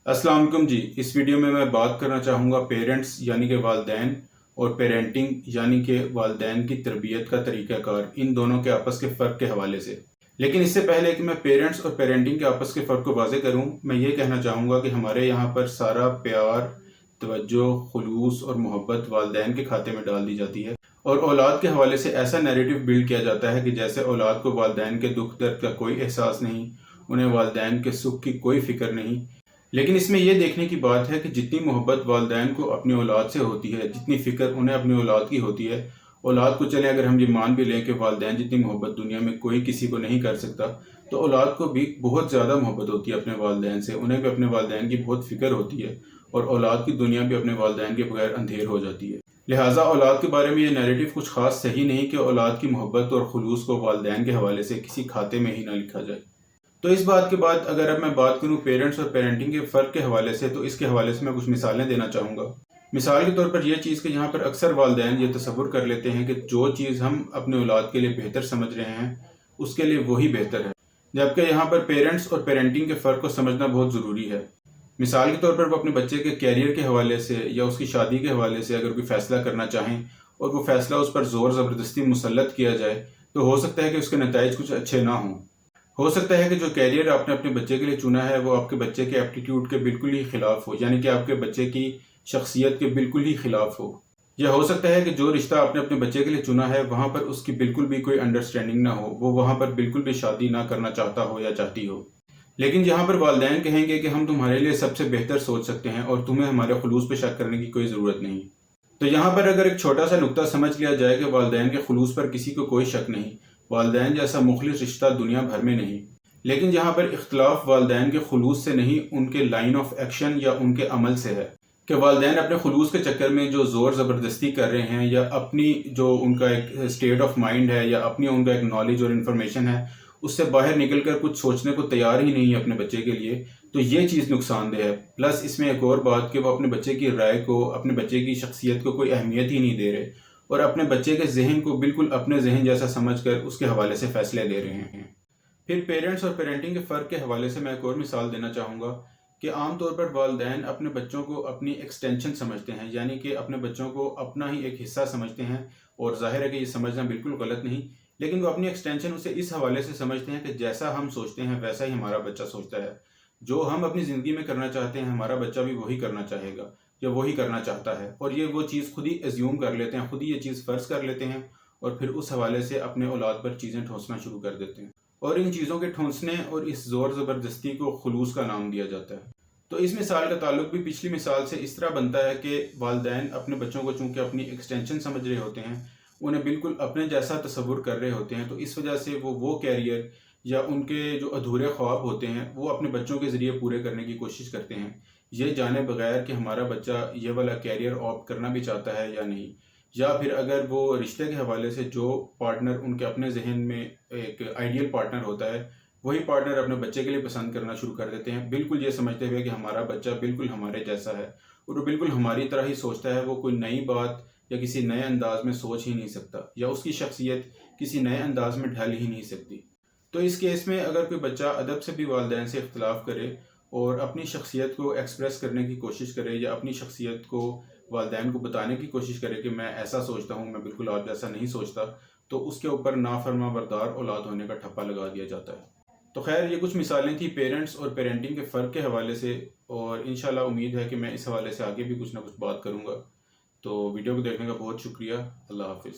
अस्सलाम वालेकुम जी। इस वीडियो में मैं बात करना चाहूँगा पेरेंट्स यानी कि वालिदैन और पेरेंटिंग यानी कि वालिदैन की तरबियत का तरीक़ाकार, इन दोनों के आपस के फ़र्क के हवाले से। लेकिन इससे पहले कि मैं पेरेंट्स और पेरेंटिंग के आपस के फ़र्क को वाज़ेह करूँ, मैं ये कहना चाहूँगा कि हमारे यहाँ पर सारा प्यार, तवज्जो, खुलूस और मोहब्बत वालिदैन के खाते में डाल दी जाती है और औलाद के हवाले से ऐसा नैरेटिव बिल्ड किया जाता है कि जैसे औलाद को वालिदैन के दुख दर्द का कोई एहसास नहीं, उन्हें वालिदैन के सुख की कोई फ़िक्र नहीं। लेकिन इसमें यह देखने की बात है कि जितनी मोहब्बत वालिदैन को अपनी औलाद से होती है, जितनी फ़िक्र उन्हें अपनी औलाद की होती है, औलाद को चलें अगर हम ये मान भी लें कि वालिदैन जितनी मोहब्बत दुनिया में कोई किसी को नहीं कर सकता, तो औलाद को भी बहुत ज़्यादा मोहब्बत होती है अपने वालिदैन से। उन्हें भी अपने वालिदैन की बहुत फ़िक्र होती है और औलाद की दुनिया भी अपने वालिदैन के बगैर अंधेर हो जाती है। लिहाजा औलाद के बारे में ये नैरेटिव कुछ ख़ास सही नहीं कि औलाद की मोहब्बत और खुलूस को वालिदैन के हवाले से किसी खाते में ही ना लिखा जाए। तो इस बात के बाद अगर अब मैं बात करूं पेरेंट्स और पेरेंटिंग के फ़र्क के हवाले से, तो इसके हवाले से मैं कुछ मिसालें देना चाहूँगा। मिसाल के तौर पर यह चीज़ कि यहाँ पर अक्सर वालिदैन ये तसव्वुर कर लेते हैं कि जो चीज़ हम अपने औलाद के लिए बेहतर समझ रहे हैं, उसके लिए वही बेहतर है, जबकि यहाँ पर पेरेंट्स और पेरेंटिंग के फ़र्क को समझना बहुत ज़रूरी है। मिसाल के तौर पर वो अपने बच्चे के कैरियर के हवाले से या उसकी शादी के हवाले से अगर कोई फ़ैसला करना चाहें और वो फ़ैसला उस पर ज़ोर ज़बरदस्ती मुसल्लत किया जाए, तो हो सकता है कि उसके नताइज कुछ अच्छे ना हों। हो सकता है कि जो कैरियर आपने अपने बच्चे के लिए चुना है वो आपके बच्चे के एप्टीट्यूड के बिल्कुल ही खिलाफ हो, यानी कि आपके बच्चे की शख्सियत के बिल्कुल ही खिलाफ हो। या हो सकता है कि जो रिश्ता आपने अपने बच्चे के लिए चुना है वहाँ पर उसकी बिल्कुल भी कोई अंडरस्टैंडिंग ना हो, वो वहाँ पर बिल्कुल भी शादी ना करना चाहता हो या चाहती हो। लेकिन यहाँ पर वालिदैन कहेंगे कि हम तुम्हारे लिए सबसे बेहतर सोच सकते हैं और तुम्हें हमारे खुलूस पे शक करने की कोई ज़रूरत नहीं। तो यहाँ पर अगर एक छोटा सा नुक्ता समझ लिया जाए कि वालिदैन के खुलूस पर किसी को कोई शक नहीं, वालिदैन जैसा मुखलिस रिश्ता दुनिया भर में नहीं। लेकिन यहाँ पर इख्तलाफ वालिदैन के खुलूस से नहीं, उनके लाइन ऑफ एक्शन या उनके अमल से है कि वालिदैन अपने खुलूस के चक्कर में जो ज़ोर ज़बरदस्ती कर रहे हैं या अपनी जो उनका एक स्टेट ऑफ माइंड है या अपनी उनका एक नॉलेज और इन्फॉर्मेशन है, उससे बाहर निकल कर कुछ सोचने को तैयार ही नहीं है अपने बच्चे के लिए, तो ये चीज़ नुकसानदेह है। प्लस इसमें एक और बात कि वो अपने बच्चे की राय को, अपने बच्चे की शख्सियत को कोई अहमियत ही नहीं दे रहे और अपने बच्चे के जहन को बिल्कुल अपने जहन जैसा समझ कर उसके हवाले से फ़ैसले ले रहे हैं। फिर पेरेंट्स और पेरेंटिंग के फ़र्क के हवाले से मैं एक और मिसाल देना चाहूँगा कि आम तौर पर वालिदैन अपने बच्चों को अपनी एक्सटेंशन समझते हैं, यानी कि अपने बच्चों को अपना ही एक हिस्सा समझते हैं। और ज़ाहिर है कि ये समझना बिल्कुल गलत नहीं, लेकिन वो अपनी एक्सटेंशन उसे इस हवाले से समझते हैं कि जैसा हम सोचते हैं वैसा ही हमारा बच्चा सोचता है। जो हम अपनी ज़िंदगी में करना चाहते हैं हमारा बच्चा भी वही करना चाहेगा या वही करना चाहता है, और ये वो चीज़ खुद ही एज्यूम कर लेते हैं, खुद ही ये चीज़ फ़र्ज़ कर लेते हैं और फिर उस हवाले से अपने औलाद पर चीज़ें ठोंसना शुरू कर देते हैं। और इन चीज़ों के ठूंसने और इस ज़ोर ज़बरदस्ती को खुलूस का नाम दिया जाता है। तो इस मिसाल का ताल्लुक भी पिछली मिसाल से इस तरह बनता है कि वालिदैन अपने बच्चों को चूँकि अपनी एक्सटेंशन समझ रहे होते हैं, उन्हें बिल्कुल अपने जैसा तसव्वुर कर रहे होते हैं, तो इस वजह से वो कैरियर या उनके जो अधूरे ख्वाब होते हैं वो अपने बच्चों के ज़रिए पूरे करने की कोशिश करते हैं, ये जाने बगैर कि हमारा बच्चा ये वाला कैरियर ऑप्ट करना भी चाहता है या नहीं। या फिर अगर वो रिश्ते के हवाले से जो पार्टनर उनके अपने जहन में एक आइडियल पार्टनर होता है, वही पार्टनर अपने बच्चे के लिए पसंद करना शुरू कर देते हैं, बिल्कुल ये समझते हुए कि हमारा बच्चा बिल्कुल हमारे जैसा है और वो बिल्कुल हमारी तरह ही सोचता है। वो कोई नई बात या किसी नए अंदाज में सोच ही नहीं सकता या उसकी शख्सियत किसी नए अंदाज में ढल ही नहीं सकती। तो इस केस में अगर कोई बच्चा अदब से भी वालिदैन से इख्तलाफ करे और अपनी शख्सियत को एक्सप्रेस करने की कोशिश करे या अपनी शख्सियत को वालिदैन को बताने की कोशिश करे कि मैं ऐसा सोचता हूँ, मैं बिल्कुल आप जैसा नहीं सोचता, तो उसके ऊपर नाफरमा बरदार औलाद होने का ठप्पा लगा दिया जाता है। तो खैर ये कुछ मिसालें थी पेरेंट्स और पेरेंटिंग के फ़र्क के हवाले से, और इंशाल्लाह उम्मीद है कि मैं इस हवाले से आगे भी कुछ ना कुछ बात करूँगा। तो वीडियो को देखने का बहुत शुक्रिया। अल्लाह हाफ़िज़।